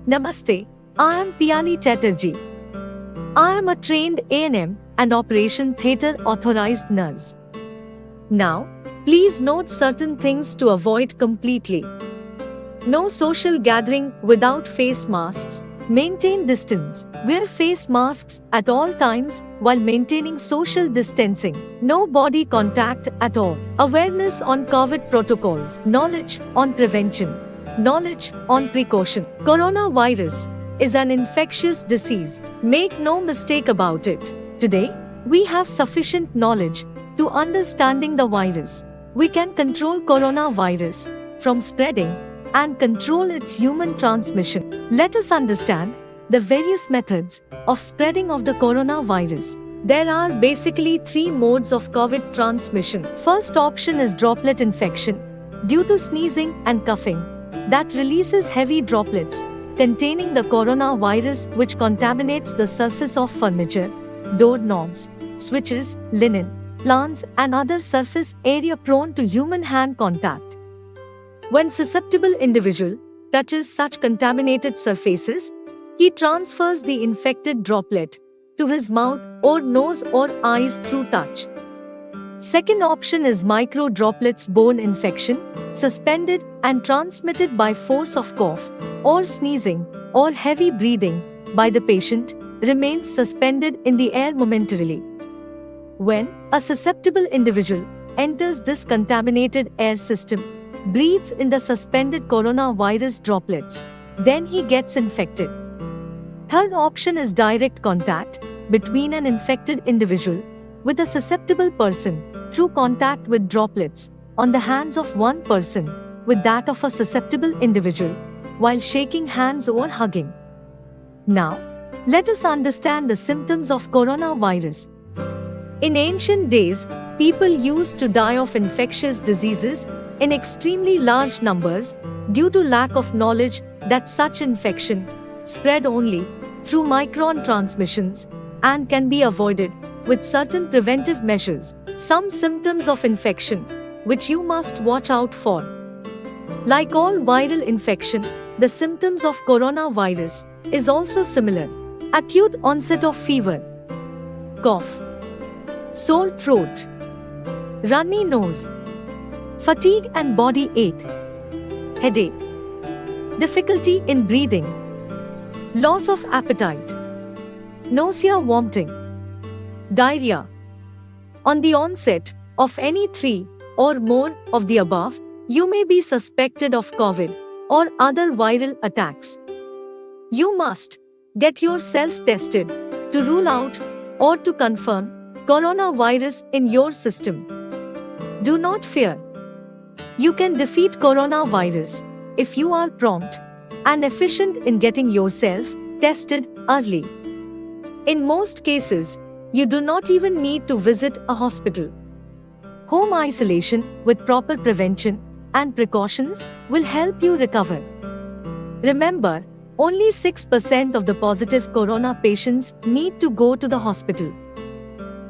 Namaste, I am Piali Chatterjee. I am a trained A&M and Operation Theatre authorized nurse. Now, please note certain things to avoid completely. No social gathering without face masks. Maintain distance. Wear face masks at all times while maintaining social distancing. No body contact at all. Awareness on COVID protocols. Knowledge on prevention. Knowledge on precaution. Coronavirus is an infectious disease. Make no mistake about it. Today, we have sufficient knowledge to understanding the virus. We can control coronavirus from spreading and control its human transmission. Let us understand the various methods of spreading of the coronavirus. There are basically three modes of COVID transmission. First option is droplet infection due to sneezing and coughing that releases heavy droplets containing the coronavirus, which contaminates the surface of furniture, doorknobs, switches, linen, plants and other surface area prone to human hand contact. When susceptible individual touches such contaminated surfaces, he transfers the infected droplet to his mouth or nose or eyes through touch. Second option is micro droplets bone infection, suspended and transmitted by force of cough or sneezing or heavy breathing by the patient, remains suspended in the air momentarily. When a susceptible individual enters this contaminated air system, breathes in the suspended coronavirus droplets, then he gets infected. Third option is direct contact between an infected individual with a susceptible person through contact with droplets on the hands of one person with that of a susceptible individual while shaking hands or hugging. Now, let us understand the symptoms of coronavirus. In ancient days, people used to die of infectious diseases in extremely large numbers due to lack of knowledge that such infection spread only through micron transmissions and can be avoided with certain preventive measures. Some symptoms of infection which you must watch out for. Like all viral infection, the symptoms of coronavirus is also similar. Acute onset of fever, cough, sore throat, runny nose, fatigue and body ache, headache, difficulty in breathing, loss of appetite, nausea, vomiting, diarrhea. On the onset of any three or more of the above, you may be suspected of COVID or other viral attacks. You must get yourself tested to rule out or to confirm coronavirus in your system. Do not fear. You can defeat coronavirus if you are prompt and efficient in getting yourself tested early. In most cases, you do not even need to visit a hospital. Home isolation with proper prevention and precautions will help you recover. Remember, only 6% of the positive corona patients need to go to the hospital.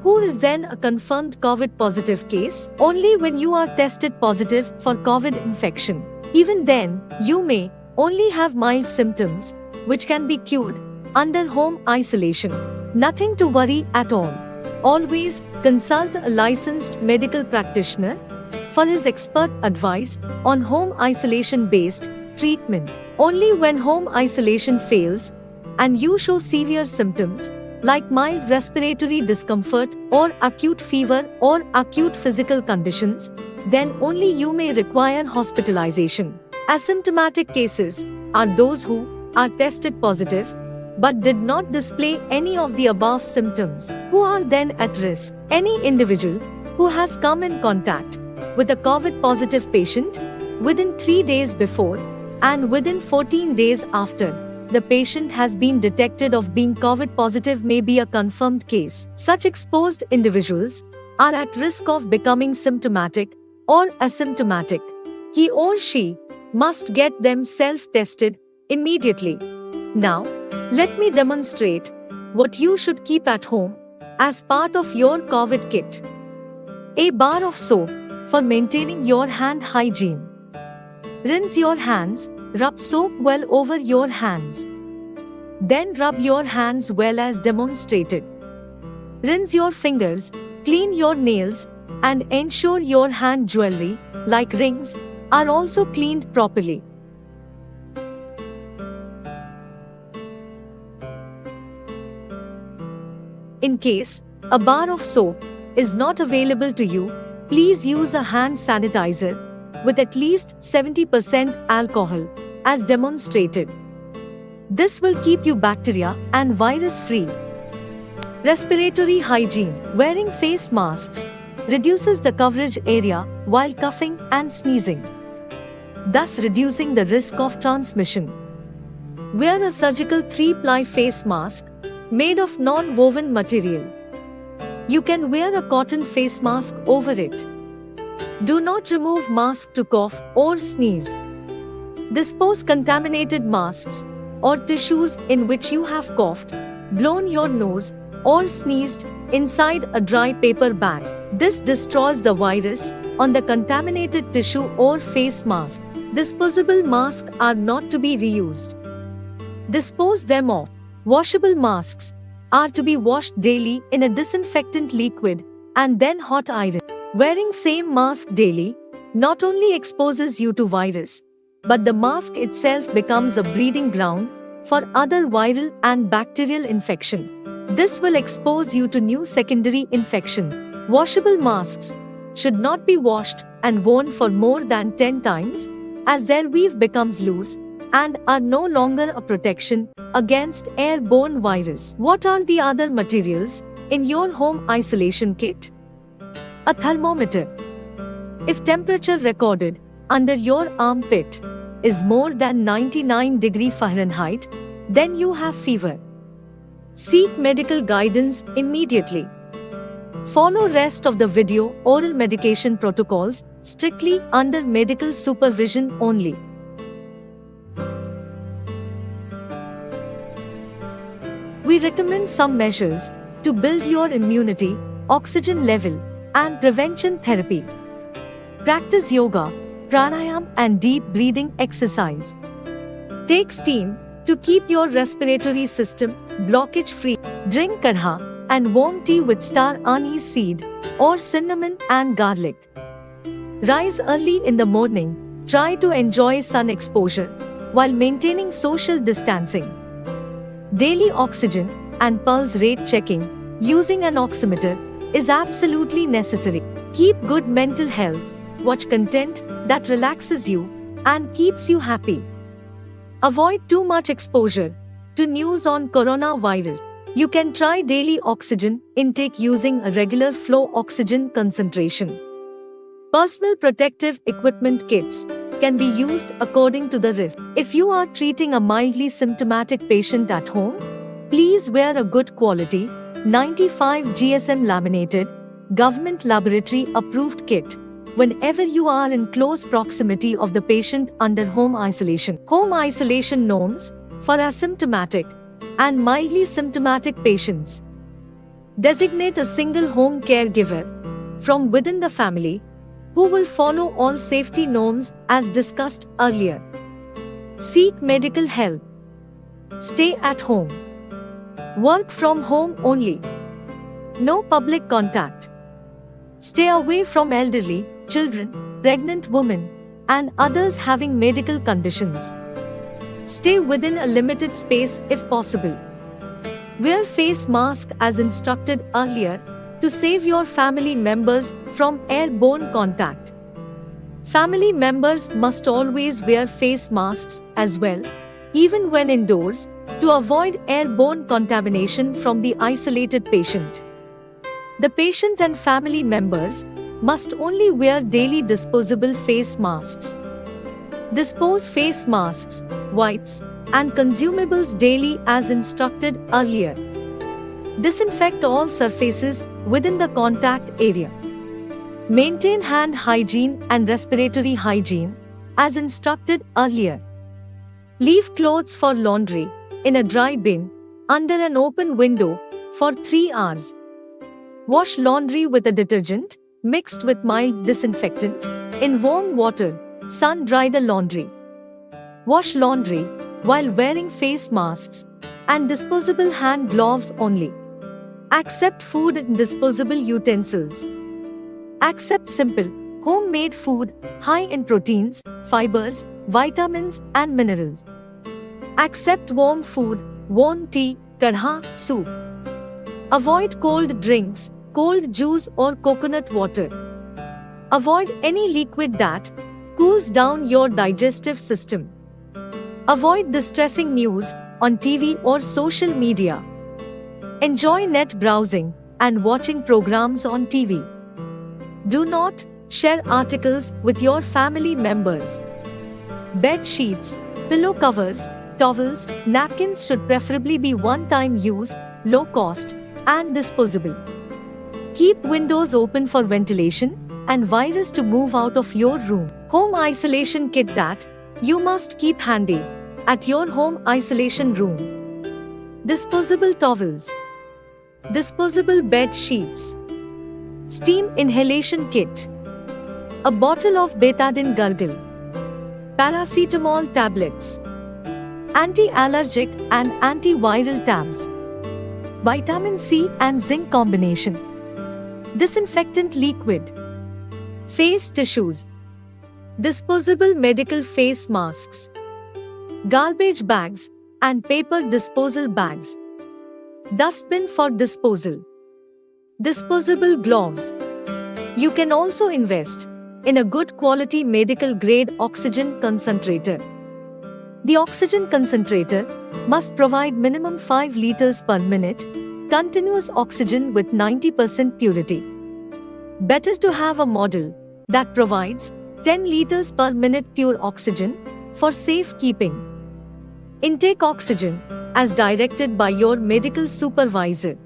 Who is then a confirmed COVID positive case? Only when you are tested positive for COVID infection. Even then, you may only have mild symptoms, which can be cured under home isolation. Nothing to worry at all. Always consult a licensed medical practitioner for his expert advice on home isolation-based treatment. Only when home isolation fails and you show severe symptoms like mild respiratory discomfort or acute fever or acute physical conditions, then only you may require hospitalization. Asymptomatic cases are those who are tested positive but did not display any of the above symptoms, who are then at risk. Any individual who has come in contact with a COVID positive patient within 3 days before and within 14 days after the patient has been detected of being COVID positive may be a confirmed case. Such exposed individuals are at risk of becoming symptomatic or asymptomatic. He or she must get themselves tested immediately. Now, let me demonstrate what you should keep at home as part of your COVID kit. A bar of soap for maintaining your hand hygiene. Rinse your hands Rub soap well over your hands. Then rub your hands well as demonstrated. Rinse your fingers, clean your nails, and ensure your hand jewelry, like rings, are also cleaned properly. In case a bar of soap is not available to you, please use a hand sanitizer with at least 70% alcohol, as demonstrated. This will keep you bacteria and virus free. Respiratory hygiene. Wearing face masks reduces the coverage area while coughing and sneezing, thus reducing the risk of transmission. Wear a surgical 3-ply face mask made of non-woven material. You can wear a cotton face mask over it. Do not remove mask to cough or sneeze. Dispose contaminated masks or tissues in which you have coughed, blown your nose, or sneezed inside a dry paper bag. This destroys the virus on the contaminated tissue or face mask. Disposable masks are not to be reused. Dispose them off. Washable masks are to be washed daily in a disinfectant liquid and then hot iron. Wearing same mask daily not only exposes you to virus, but the mask itself becomes a breeding ground for other viral and bacterial infection. This will expose you to new secondary infection. Washable masks should not be washed and worn for more than 10 times, as their weave becomes loose and are no longer a protection against airborne virus. What are the other materials in your home isolation kit? A thermometer. If temperature recorded under your armpit is more than 99 Fahrenheit, then you have fever. Seek medical guidance immediately. Follow rest of the video oral medication protocols strictly under medical supervision only. We recommend some measures to build your immunity, oxygen level, and prevention therapy. Practice yoga, pranayam, and deep breathing exercise. Take steam to keep your respiratory system blockage free. Drink kadha and warm tea with star anise seed or cinnamon and garlic. Rise early in the morning. Try to enjoy sun exposure while maintaining social distancing. Daily oxygen and pulse rate checking using an oximeter is absolutely necessary. Keep good mental health. Watch content that relaxes you and keeps you happy. Avoid too much exposure to news on coronavirus. You can try daily oxygen intake using a regular flow oxygen concentration. Personal protective equipment kits can be used according to the risk. If you are treating a mildly symptomatic patient at home, please wear a good quality 95 GSM laminated, government laboratory approved kit whenever you are in close proximity of the patient under home isolation. Home isolation norms for asymptomatic and mildly symptomatic patients. Designate a single home caregiver from within the family who will follow all safety norms as discussed earlier. Seek medical help. Stay at home. Work from home only. No public contact. Stay away from elderly, children, pregnant women, and others having medical conditions. Stay within a limited space if possible. Wear face mask as instructed earlier to save your family members from airborne contact. Family members must always wear face masks as well, even when indoors, to avoid airborne contamination from the isolated patient. The patient and family members must only wear daily disposable face masks. Dispose face masks, wipes, and consumables daily as instructed earlier. Disinfect all surfaces within the contact area. Maintain hand hygiene and respiratory hygiene as instructed earlier. Leave clothes for laundry in a dry bin under an open window for 3 hours. Wash laundry with a detergent mixed with mild disinfectant in warm water. Sun dry the laundry. Wash laundry while wearing face masks and disposable hand gloves only. Accept food in disposable utensils. Accept simple, homemade food high in proteins, fibers, vitamins, and minerals. Accept warm food, warm tea, kadha, soup. Avoid cold drinks, cold juice, or coconut water. Avoid any liquid that cools down your digestive system. Avoid distressing news on TV or social media. Enjoy net browsing and watching programs on TV. Do not share articles with your family members. Bed sheets, pillow covers, towels, napkins should preferably be one-time use, low cost, and disposable. Keep windows open for ventilation and virus to move out of your room. Home isolation kit that you must keep handy at your home isolation room. Disposable towels. Disposable bed sheets. Steam inhalation kit. A bottle of betadine gargle. Paracetamol tablets. Anti-allergic and antiviral tabs. Vitamin C and zinc combination. Disinfectant liquid. Face tissues. Disposable medical face masks. Garbage bags and paper disposal bags. Dustbin for disposal. Disposable gloves. You can also invest in a good quality medical grade oxygen concentrator. The oxygen concentrator must provide minimum 5 liters per minute, continuous oxygen with 90% purity. Better to have a model that provides 10 liters per minute pure oxygen for safekeeping. Intake oxygen as directed by your medical supervisor.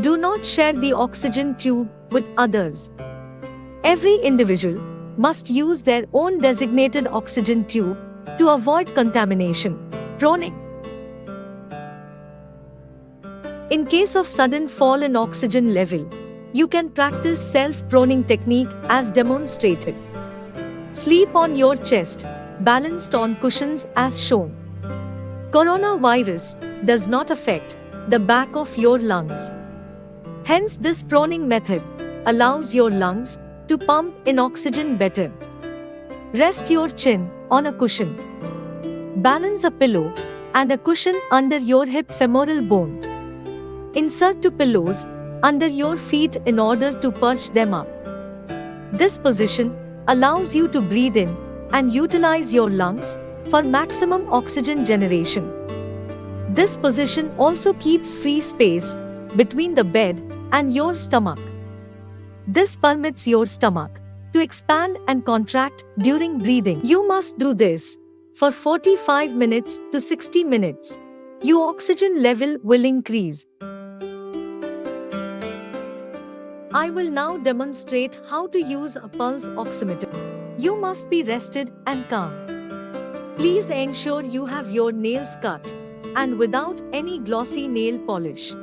Do not share the oxygen tube with others. Every individual must use their own designated oxygen tube to avoid contamination. Proning. In case of sudden fall in oxygen level, you can practice self-proning technique as demonstrated. Sleep on your chest, balanced on cushions as shown. Coronavirus does not affect the back of your lungs. Hence, this proning method allows your lungs to pump in oxygen better. Rest your chin on a cushion. Balance a pillow and a cushion under your hip femoral bone. Insert two pillows under your feet in order to perch them up. This position allows you to breathe in and utilize your lungs for maximum oxygen generation. This position also keeps free space between the bed and your stomach. This permits your stomach to expand and contract during breathing. You must do this for 45 minutes to 60 minutes. Your oxygen level will increase. I will now demonstrate how to use a pulse oximeter. You must be rested and calm. Please ensure you have your nails cut and without any glossy nail polish.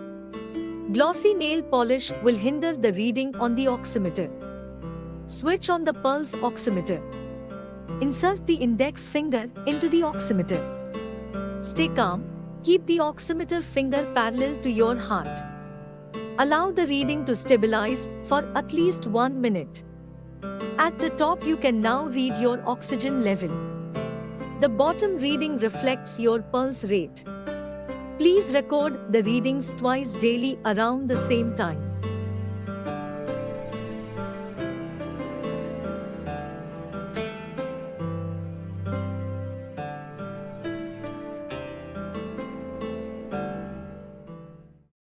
Glossy nail polish will hinder the reading on the oximeter. Switch on the pulse oximeter. Insert the index finger into the oximeter. Stay calm. Keep the oximeter finger parallel to your heart. Allow the reading to stabilize for at least 1 minute. At the top, you can now read your oxygen level. The bottom reading reflects your pulse rate. Please record the readings twice daily around the same time.